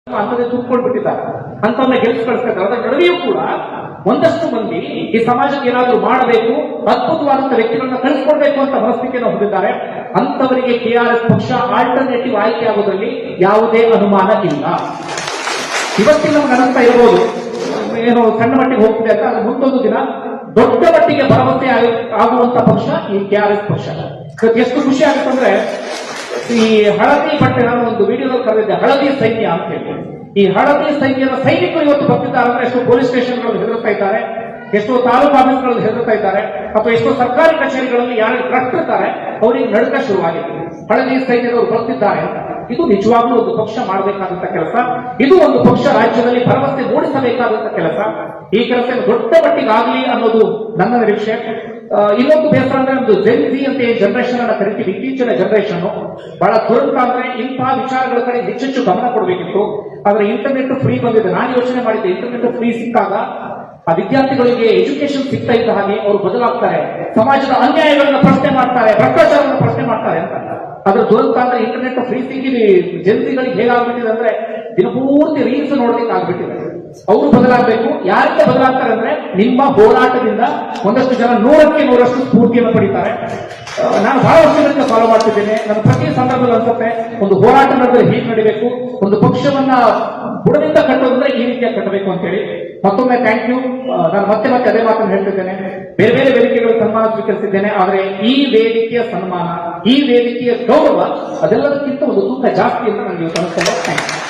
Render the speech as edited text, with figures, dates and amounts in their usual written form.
ಅಂತದೇ ತುಂಬಿಕೊಂಡ್ಬಿಟ್ಟಿದ್ದಾರೆ, ಅಂತವನ್ನ ಗೆಲ್ಲಿಸ್ಕೊಳ್ತಾರೆ. ಅದರ ನಡುವೆಯೂ ಕೂಡ ಒಂದಷ್ಟು ಮಂದಿ ಈ ಸಮಾಜಕ್ಕೆ ಏನಾದರೂ ಮಾಡಬೇಕು, ಅದ್ಭುತವಾದಂತಹ ವ್ಯಕ್ತಿಗಳನ್ನ ಕಳಿಸ್ಕೊಡ್ಬೇಕು ಅಂತ ಮನಸ್ಥಿತಿಯನ್ನು ಹೊಂದಿದ್ದಾರೆ. ಅಂತವರಿಗೆ ಕೆಆರ್ಎಸ್ ಪಕ್ಷ ಆಲ್ಟರ್ನೇಟಿವ್ ಆಯ್ಕೆ ಆಗೋದ್ರಲ್ಲಿ ಯಾವುದೇ ಅನುಮಾನ ಇಲ್ಲ. ಇವತ್ತಿನ ನಮ್ಗೆ ಅನಿಸ್ತಾ ಇರಬಹುದು ಏನೋ ಸಣ್ಣ ಮಟ್ಟಿಗೆ ಹೋಗ್ತಿದೆ ಅಂತ, ಅದು ಮುಂದೊಂದು ದಿನ ದೊಡ್ಡ ಮಟ್ಟಿಗೆ ಭರವಸೆ ಆಗುವಂತ ಪಕ್ಷ ಈ ಕೆಆರ್ಎಸ್ ಪಕ್ಷ. ಎಷ್ಟು ಖುಷಿ ಆಗುತ್ತಂದ್ರೆ, ಈ ಹಳದಿ ಬಟ್ಟೆ, ನಾನು ಒಂದು ವಿಡಿಯೋದಲ್ಲಿ ಕರೆದಿದ್ದೆ ಹಳದಿ ಸೈನ್ಯ ಅಂತ ಹೇಳಿ. ಈ ಹಳದಿ ಸೈನ್ಯದ ಸೈನಿಕರು ಇವತ್ತು ಬರ್ತಿದ್ದಾರೆ ಅಂದ್ರೆ ಎಷ್ಟೋ ಪೊಲೀಸ್ ಸ್ಟೇಷನ್ಗಳಲ್ಲಿ ಹೆದರ್ತಾ ಇದ್ದಾರೆ, ಎಷ್ಟೋ ತಾಲೂಕು ಆಫೀಸ್ಗಳಲ್ಲಿ ಹೆದರ್ತಾ ಇದ್ದಾರೆ, ಅಥವಾ ಎಷ್ಟೋ ಸರ್ಕಾರಿ ಕಚೇರಿಗಳಲ್ಲಿ ಯಾರು ಕಟ್ಟಿರ್ತಾರೆ ಅವರಿಗೆ ನಡುಕ ಶುರುವಾಗಿದೆ. ಹಳದಿ ಸೈನ್ಯದವರು ಬರ್ತಿದ್ದಾರೆ ಅಂತ. ಇದು ನಿಜವಾಗ್ಲೂ ಒಂದು ಪಕ್ಷ ಮಾಡಬೇಕಾದಂತ ಕೆಲಸ. ಇದು ಒಂದು ಪಕ್ಷ ರಾಜ್ಯದಲ್ಲಿ ಭರವಸೆ ಮೂಡಿಸಬೇಕಾದಂತ ಕೆಲಸ. ಈ ಕೆಲಸ ದೊಡ್ಡ ಮಟ್ಟಿಗೆ ಆಗಲಿ ಅನ್ನೋದು ನನ್ನ ನಿರೀಕ್ಷೆ. ಇನ್ನೊಂದು ಬೇಸರ ಅಂದ್ರೆ ಒಂದು ಜೆನ್ಸಿ ಅಂತ ಜನರೇಷನ್ ಅನ್ನ ಕರಿತೀವಿ. ಇತ್ತೀಚಿನ ಜನರೇಷನ್ ಬಹಳ ದುರಂತ ಅಂದ್ರೆ ಇಂತಹ ವಿಚಾರಗಳ ಕಡೆ ಹೆಚ್ಚೆಚ್ಚು ಗಮನ ಕೊಡಬೇಕಿತ್ತು. ಆದ್ರೆ ಇಂಟರ್ನೆಟ್ ಫ್ರೀ ಬಂದಿದೆ. ನಾನು ಯೋಚನೆ ಮಾಡಿದ್ದೆ, ಇಂಟರ್ನೆಟ್ ಫ್ರೀ ಸಿಕ್ಕಾಗ ಆ ವಿದ್ಯಾರ್ಥಿಗಳಿಗೆ ಎಜುಕೇಶನ್ ಸಿಗ್ತಾ ಇದ್ದ ಹಾಗೆ ಅವರು ಬದಲಾಗ್ತಾರೆ, ಸಮಾಜದ ಅನ್ಯಾಯಗಳನ್ನ ಪ್ರಶ್ನೆ ಮಾಡ್ತಾರೆ, ಭ್ರಷ್ಟಾಚಾರವನ್ನು ಪ್ರಶ್ನೆ ಮಾಡ್ತಾರೆ ಅಂತ. ಅದ್ರ ದುರಂತ ಅಂದ್ರೆ ಇಂಟರ್ನೆಟ್ ಫ್ರೀ ಸಿಕ್ಕಿ ಜೆನ್ಸಿಗಳಿಗೆ ಹೇಗಾಗ್ಬಿಟ್ಟಿದೆ ಅಂದ್ರೆ ದಿನಪೂರ್ತಿ ರೀಲ್ಸ್ ನೋಡ್ಲಿಕ್ಕೆ ಆಗ್ಬಿಟ್ಟಿದೆ. ಅವರು ಬದಲಾಗಬೇಕು. ಯಾರಿಗೆ ಬದಲಾಗ್ತಾರೆ ಅಂದ್ರೆ ನಿಮ್ಮ ಹೋರಾಟದಿಂದ ಒಂದಷ್ಟು ಜನ 100ಕ್ಕೆ 100ರಷ್ಟು ಸ್ಫೂರ್ತಿಯನ್ನು ಪಡಿತಾರೆ. ನಾನು ಬಹಳ ವರ್ಷಗಳಿಂದ ಫಾಲೋ ಮಾಡ್ತಿದ್ದೇನೆ. ನನ್ನ ಪ್ರತಿ ಸಂದರ್ಭದಲ್ಲಿ ಅನ್ಸುತ್ತೆ ಒಂದು ಹೋರಾಟ ನಡೆದ್ರೆ ಹೀಗೆ ನಡಿಬೇಕು, ಒಂದು ಪಕ್ಷವನ್ನ ಬುಡದಿಂದ ಕಟ್ಟೋದಂದ್ರೆ ಈ ರೀತಿಯಾಗಿ ಕಟ್ಟಬೇಕು ಅಂತ ಹೇಳಿ. ಮತ್ತೊಮ್ಮೆ ಥ್ಯಾಂಕ್ ಯು. ನಾನು ಮತ್ತೆ ಅದೇ ಮಾತನ್ನು ಹೇಳ್ತಿದ್ದೇನೆ. ಬೇರೆ ಬೇರೆ ವೇದಿಕೆಗಳು ಸನ್ಮಾನ ಸ್ವೀಕರಿಸಿದ್ದೇನೆ, ಆದರೆ ಈ ವೇದಿಕೆಯ ಸನ್ಮಾನ, ಈ ವೇದಿಕೆಯ ಗೌರವ ಅದೆಲ್ಲದಕ್ಕಿಂತ ಒಂದು ತೂಕ ಜಾಸ್ತಿ ಅಂತ ನನಗೆ ಇವತ್ತು ಅನಿಸ್ತದೆ. Thank you.